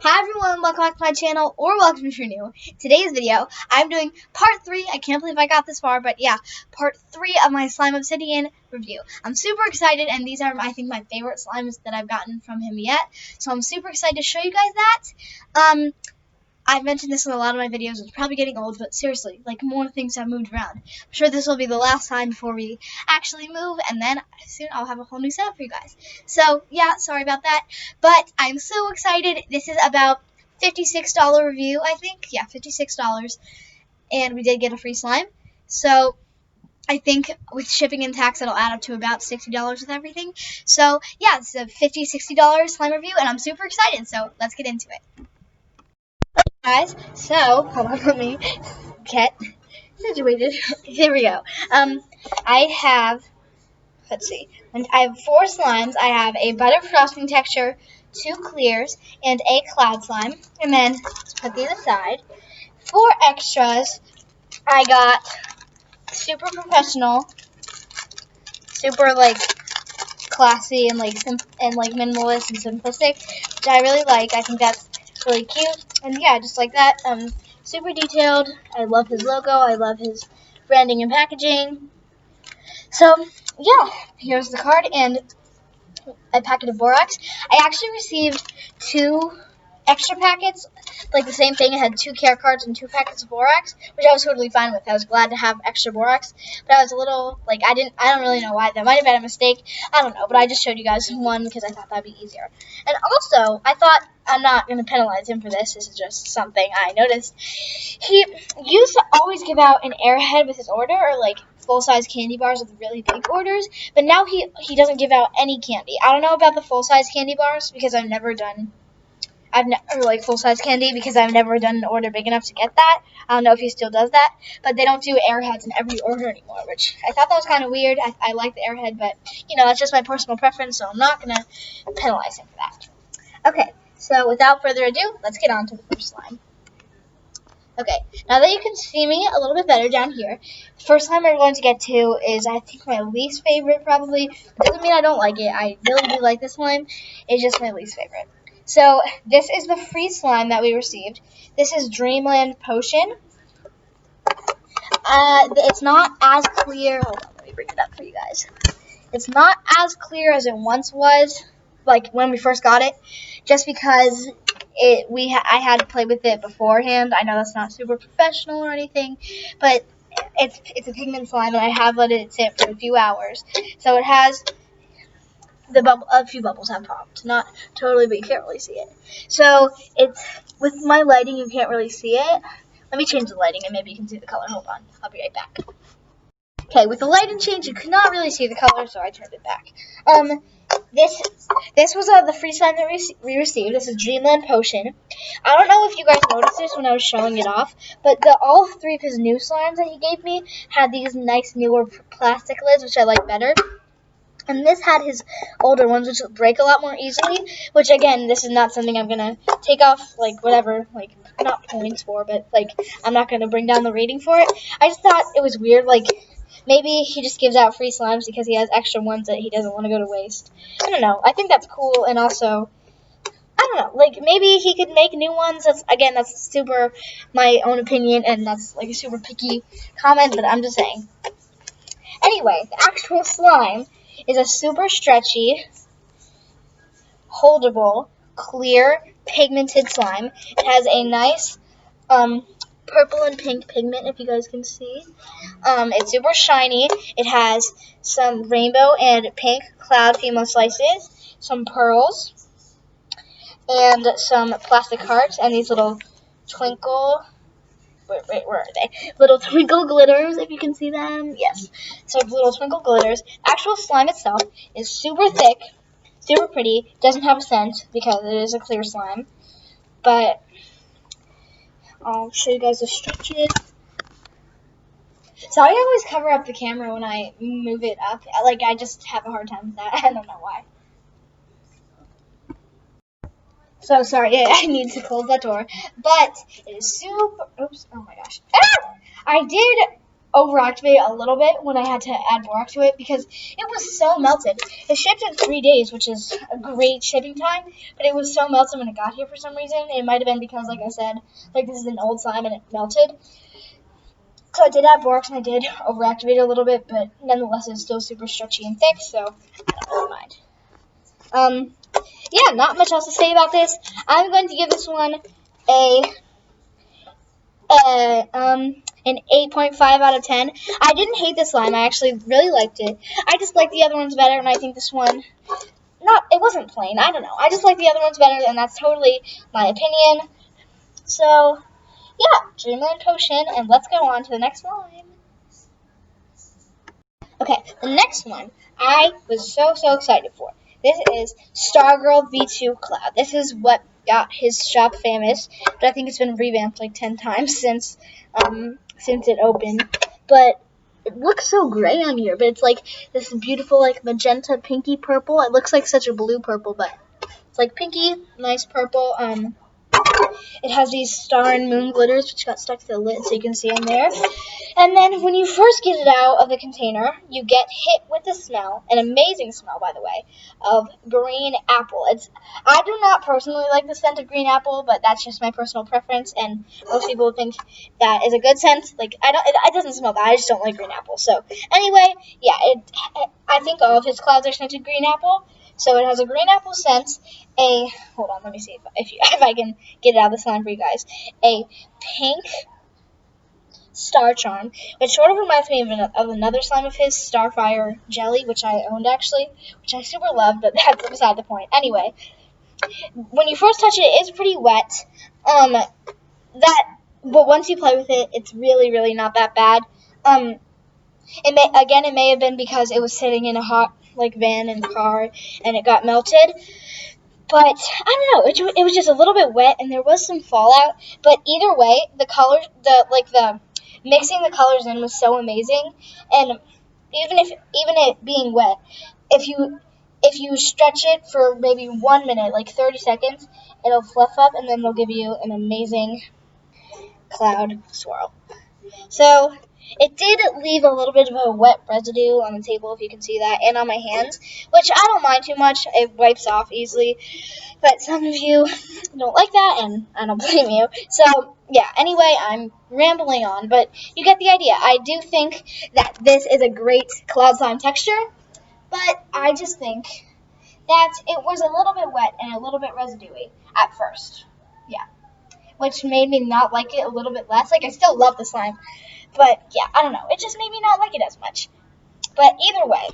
Hi everyone, welcome back to my channel, or welcome if you're new. Today's video, I'm doing part 3, I can't believe I got this far, but yeah, part 3 of my Slime Obsidian review. I'm super excited, and these are, I think, my favorite slimes that I've gotten from him yet, so I'm super excited to show you guys that. I've mentioned this in a lot of my videos, it's probably getting old, but seriously, like, more things have moved around. I'm sure this will be the last time before we actually move, and then soon I'll have a whole new setup for you guys. So, yeah, sorry about that, but I'm so excited. This is about $56 review, I think. Yeah, $56, and we did get a free slime. So, I think with shipping and tax, it'll add up to about $60 with everything. So, yeah, it's a $50-$60 slime review, and I'm super excited, so let's get into it. Guys, so hold on, let me get situated. Here we go. I have, let's see, and I have 4 slimes. I have a butter frosting texture, 2 clears, and a cloud slime. And then let's put these aside. 4 extras. I got super professional, super like classy and like minimalist and simplistic, which I really like. I think that's really cute, and yeah, just like that, super detailed. I love his logo, I love his branding and packaging. So yeah, here's the card and a packet of borax. I actually received 2 extra packets, like the same thing. It had 2 care cards and 2 packets of borax, which I was totally fine with. I was glad to have extra borax, but I was a little, like, I don't really know why. That might have been a mistake. I don't know, but I just showed you guys one because I thought that'd be easier. And also, I thought, I'm not going to penalize him for this. This is just something I noticed. He used to always give out an airhead with his order, or like full-size candy bars with really big orders, but now he doesn't give out any candy. I don't know about the full-size candy bars because I've never done full-size candy because I've never done an order big enough to get that. I don't know if he still does that, but they don't do airheads in every order anymore, which I thought that was kind of weird. I like the airhead, but, you know, that's just my personal preference, so I'm not going to penalize him for that. Okay, so without further ado, let's get on to the first slime. Okay, now that you can see me a little bit better down here, the first slime we're going to get to is, I think, my least favorite, probably. It doesn't mean I don't like it. I really do like this slime. It's just my least favorite. So, this is the free slime that we received. This is Dreamland Potion. It's not as clear. Hold on, let me bring it up for you guys. It's not as clear as it once was, like when we first got it, just because I had to play with it beforehand. I know that's not super professional or anything, but it's a pigment slime, and I have let it sit for a few hours. So it has a few bubbles have popped. Not totally, but you can't really see it. So it's, with my lighting, you can't really see it. Let me change the lighting, and maybe you can see the color. Hold on, I'll be right back. Okay, with the lighting change, you could not really see the color, so I turned it back. This was the free slime that we received. This is Dreamland Potion. I don't know if you guys noticed this when I was showing it off, but all 3 of his new slimes that he gave me had these nice newer plastic lids, which I like better. And this had his older ones, which break a lot more easily, which, again, this is not something I'm going to take off, like, whatever, like, not points for, but, like, I'm not going to bring down the rating for it. I just thought it was weird, like, maybe he just gives out free slimes because he has extra ones that he doesn't want to go to waste. I don't know. I think that's cool, and also, I don't know, like, maybe he could make new ones. That's super my own opinion, and that's, like, a super picky comment, but I'm just saying. Anyway, the actual slime is a super stretchy, holdable, clear, pigmented slime. It has a nice purple and pink pigment, if you guys can see. It's super shiny. It has some rainbow and pink cloud female slices, some pearls, and some plastic hearts, and these little twinkle... Wait, where are they? Little twinkle glitters, if you can see them. Yes. So little twinkle glitters. Actual slime itself is super thick, super pretty. Doesn't have a scent because it is a clear slime. But I'll show you guys the stretches. So I always cover up the camera when I move it up. Like, I just have a hard time with that. I don't know why. So sorry, I need to close that door. But it is super. Oops! Oh my gosh! Ah! I did overactivate a little bit when I had to add borax to it because it was so melted. It shipped in 3 days, which is a great shipping time, but it was so melted when it got here for some reason. It might have been because, like I said, like this is an old slime and it melted. So I did add borax and I did overactivate it a little bit, but nonetheless it's still super stretchy and thick, so I don't mind. Yeah, not much else to say about this. I'm going to give this one an 8.5 out of 10. I didn't hate this slime. I actually really liked it. I just like the other ones better, and I think this one, it wasn't plain. I don't know. I just like the other ones better, and that's totally my opinion. So, yeah, Dreamland Potion, and let's go on to the next slime. Okay, the next one I was so excited for. This is Stargirl V2 Cloud. This is what got his shop famous, but I think it's been revamped like 10 times since it opened. But it looks so gray on here, but it's like this beautiful like magenta pinky purple. It looks like such a blue purple, but it's like pinky, nice purple. It has these star and moon glitters, which got stuck to the lid, so you can see them there. And then when you first get it out of the container, you get hit with the smell, an amazing smell, by the way, of green apple. I do not personally like the scent of green apple, but that's just my personal preference, and most people think that is a good scent. Like, it doesn't smell bad, I just don't like green apple. So, anyway, yeah, I think all of his clouds are scented green apple. So it has a green apple scent, hold on, let me see if I can get it out of the slime for you guys, a pink star charm, which sort of reminds me of another slime of his, Starfire Jelly, which I owned actually, which I super love, but that's beside the point. Anyway, when you first touch it, it's pretty wet, but once you play with it, it's really not that bad. It may have been because it was sitting in a hot van and car and it got melted, but I don't know, it was just a little bit wet and there was some fallout, but either way, the color, the mixing the colors in was so amazing. And even it being wet, if you stretch it for maybe 1 minute, like 30 seconds, it'll fluff up and then it'll give you an amazing cloud swirl. So it did leave a little bit of a wet residue on the table, if you can see that, and on my hands, which I don't mind too much. It wipes off easily, but some of you don't like that, and I don't blame you. So, yeah, anyway, I'm rambling on, but you get the idea. I do think that this is a great cloud slime texture, but I just think that it was a little bit wet and a little bit residuey at first. Yeah. Which made me not like it a little bit less. Like, I still love the slime, but yeah, I don't know. It just made me not like it as much. But either way,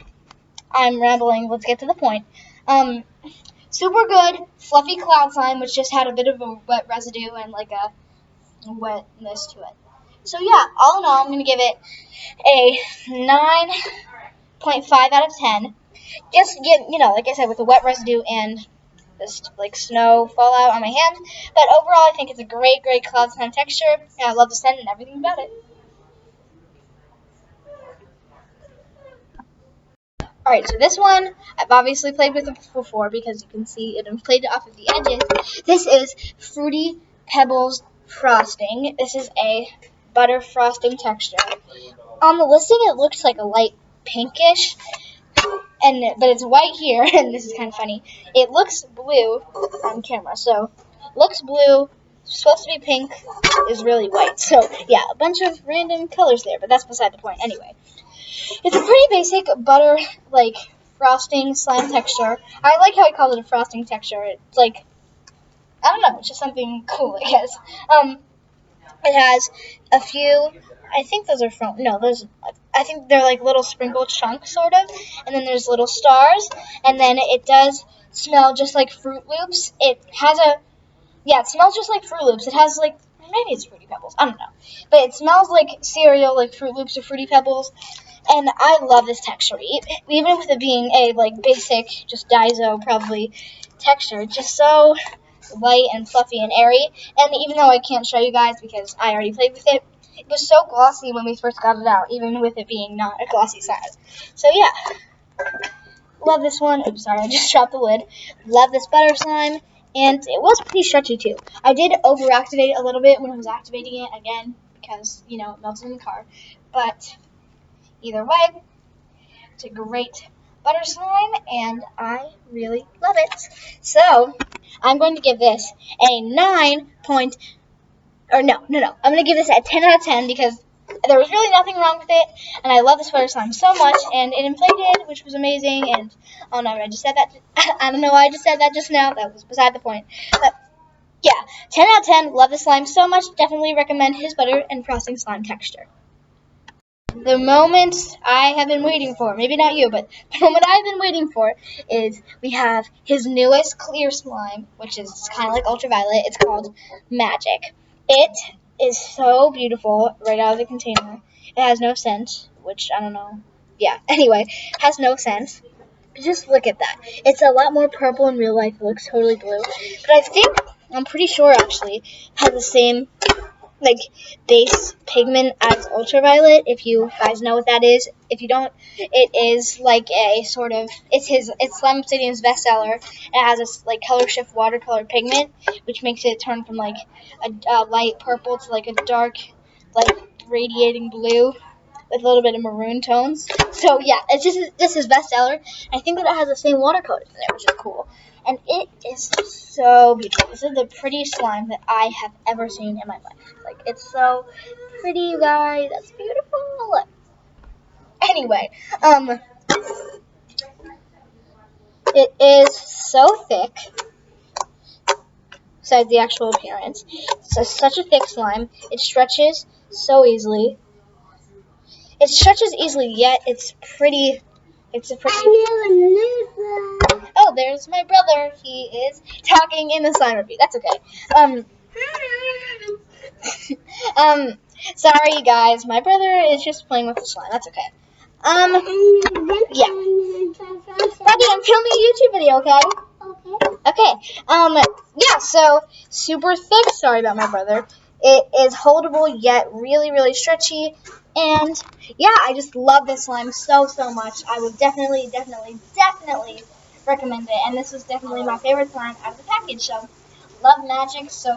I'm rambling. Let's get to the point. Super good, fluffy cloud slime, which just had a bit of a wet residue and like a wetness to it. So yeah, all in all, I'm going to give it a 9.5 out of 10. Just, like I said, with the wet residue and this like snow fallout on my hand, but overall I think it's a great cloud slime texture, and I love the scent and everything about it. Alright, so this one I've obviously played with it before because you can see it and played it off of the edges. This is Fruity Pebbles frosting. This is a butter frosting texture. On the listing it looks like a light pinkish, but it's white here, and this is kind of funny. It looks blue on camera, so looks blue, supposed to be pink, is really white. So yeah, a bunch of random colors there, but that's beside the point. Anyway, it's a pretty basic butter frosting slime texture. I like how he calls it a frosting texture. It's like, I don't know, it's just something cool, I guess. It has a few, I think those are I think they're like little sprinkled chunks, sort of, and then there's little stars, and then it does smell just like Fruit Loops. It smells just like Fruit Loops. It has maybe it's Fruity Pebbles, I don't know, but it smells like cereal, like Fruit Loops or Fruity Pebbles, and I love this texture, even with it being a basic, just Daiso probably texture. It's just so light and fluffy and airy, and even though I can't show you guys because I already played with it, it was so glossy when we first got it out, even with it being not a glossy size. So yeah, love this one. Oops, sorry, I just dropped the lid. Love this butter slime, and it was pretty stretchy too. I did overactivate it a little bit when I was activating it again because, you know, it melted in the car. But either way, it's a great butter slime, and I really love it. So I'm going to give this a 9 point, or no. I'm going to give this a 10 out of 10 because there was really nothing wrong with it, and I love this butter slime so much, and it inflated, which was amazing, and, oh no, I just said that, I don't know why I just said that just now, that was beside the point, but, yeah, 10 out of 10, love this slime so much, definitely recommend his butter and frosting slime texture. The moment I have been waiting for, maybe not you, but the moment I've been waiting for is we have his newest clear slime, which is kind of like ultraviolet. It's called Magic. It is so beautiful right out of the container. It has no scent, which I don't know. Yeah, anyway, has no scent. Just look at that. It's a lot more purple in real life. It looks totally blue. But I'm pretty sure actually, has the same like base pigment as ultraviolet, if you guys know what that is. If you don't, it is like a sort of, it's Slime Obsidian's bestseller. It has this like color shift watercolor pigment, which makes it turn from like a light purple to like a dark, like radiating blue with a little bit of maroon tones. So yeah, it's just this is bestseller. I think that it has the same watercolors in it, which is cool. And it is so beautiful. This is the prettiest slime that I have ever seen in my life. Like, it's so pretty, you guys. That's beautiful. Anyway, it is so thick. Besides the actual appearance, it's such a thick slime. It stretches so easily. It stretches easily, yet it's pretty. It's a pretty. Oh, there's my brother. He is talking in the slime review. That's okay. Sorry guys, my brother is just playing with the slime. That's okay. Yeah. Buddy, I'm filming a YouTube video, okay? Okay. Yeah, so super thick. Sorry about my brother. It is holdable yet really, really stretchy. And yeah, I just love this slime so much. I would definitely recommend it. And this was definitely my favorite slime out of the package. So love Magic so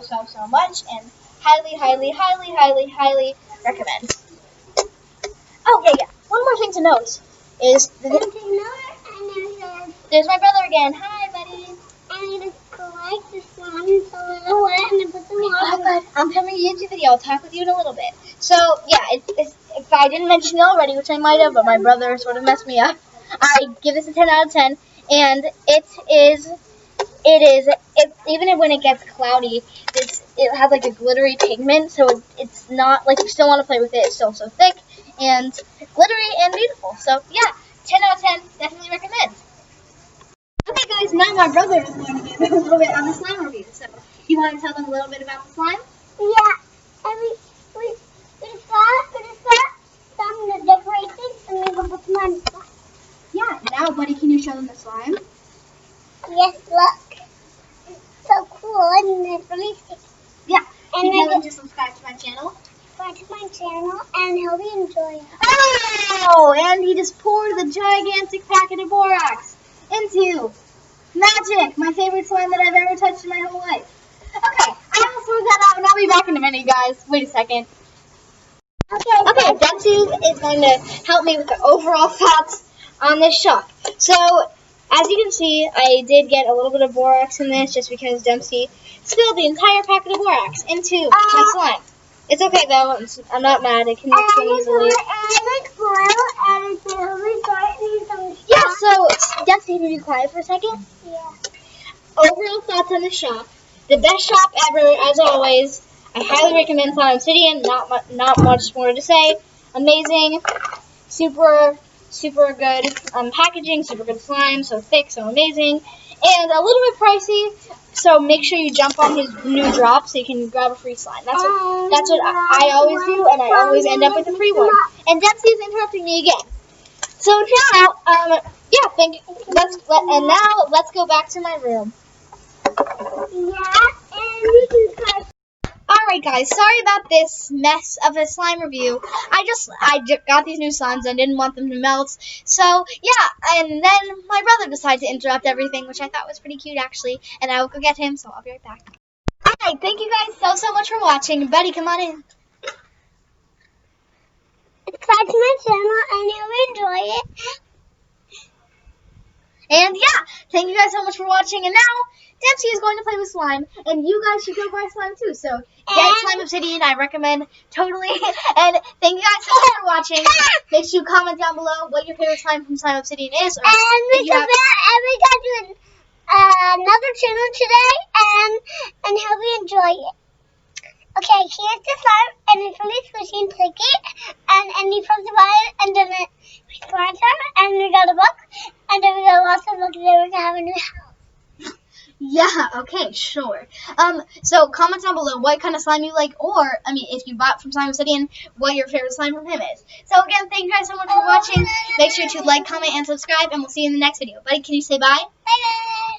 much, and highly recommend. Oh yeah. One more thing to note is there's my brother again. Hi, buddy. I need to collect the slime so little wet and put them on. I'm filming a YouTube video. I'll talk with you in a little bit. So yeah, if I didn't mention it already, which I might have, but my brother sort of messed me up, I give this a 10 out of 10, and it is even when it gets cloudy, it has like a glittery pigment, so it's not like you still want to play with it. It's still so thick and glittery and beautiful. So yeah, 10 out of 10, definitely recommend. Okay guys, now my brother is going to give a little bit on the slime review. So you want to tell them a little bit about the slime? Yeah, and we just got some to decorate things, and we're going to put them on the slime. Yeah, now buddy, can you show them the slime? Yes, look. It's so cool, and it's really sticky. Yeah, and you then tell them to subscribe to my channel. Subscribe to my channel, and hope you enjoy it. Oh, and he just poured the gigantic packet of borax into Magic, my favorite slime that I've ever touched in my whole life. Okay, I almost threw that out, and I'll be back in a minute, guys. Wait a second. Okay, Dempsey is going to help me with the overall thoughts on this shop. So, as you can see, I did get a little bit of borax in this just because Dempsey spilled the entire packet of borax into my slime. It's okay though, I'm not mad, it can mix in easily. Yeah, so, Dempsey, can you be quiet for a second? Yeah. Overall thoughts on the shop. The best shop ever, as always. I highly recommend Slime Obsidian, not much more to say. Amazing, super good packaging, super good slime, so thick, so amazing. And a little bit pricey, so make sure you jump on his new drop so you can grab a free slime. That's what I always do, and I always end up with a free one. And Dempsey's interrupting me again. So now, yeah, thank you. Let's go back to my room. Yeah, and we can try. Alright guys, sorry about this mess of a slime review. I just got these new slimes and I didn't want them to melt. So, yeah, and then my brother decided to interrupt everything, which I thought was pretty cute actually. And I will go get him, so I'll be right back. Alright, thank you guys so much for watching. Buddy, come on in. subscribe to my channel and you'll enjoy it. And yeah, thank you guys so much for watching. And now, Dempsey is going to play with slime, and you guys should go buy slime too. So get Slime Obsidian, I recommend totally. And thank you guys so much for watching. Make sure you comment down below what your favorite slime from Slime Obsidian is. Or We got to do another channel today, and hope you enjoy it. Okay, here's the slime, and it's really squishy, click it, and you press the button, and then it's sponsor, and we got a book, and then we got lots of books, and then we're gonna have a new house. Yeah, okay, sure. So comment down below what kind of slime you like, or, I mean, if you bought from Slime Obsidian, what your favorite slime from him is. So again, thank you guys so much for watching. Make sure to like, comment, and subscribe, and we'll see you in the next video. Buddy, can you say bye? Bye-bye!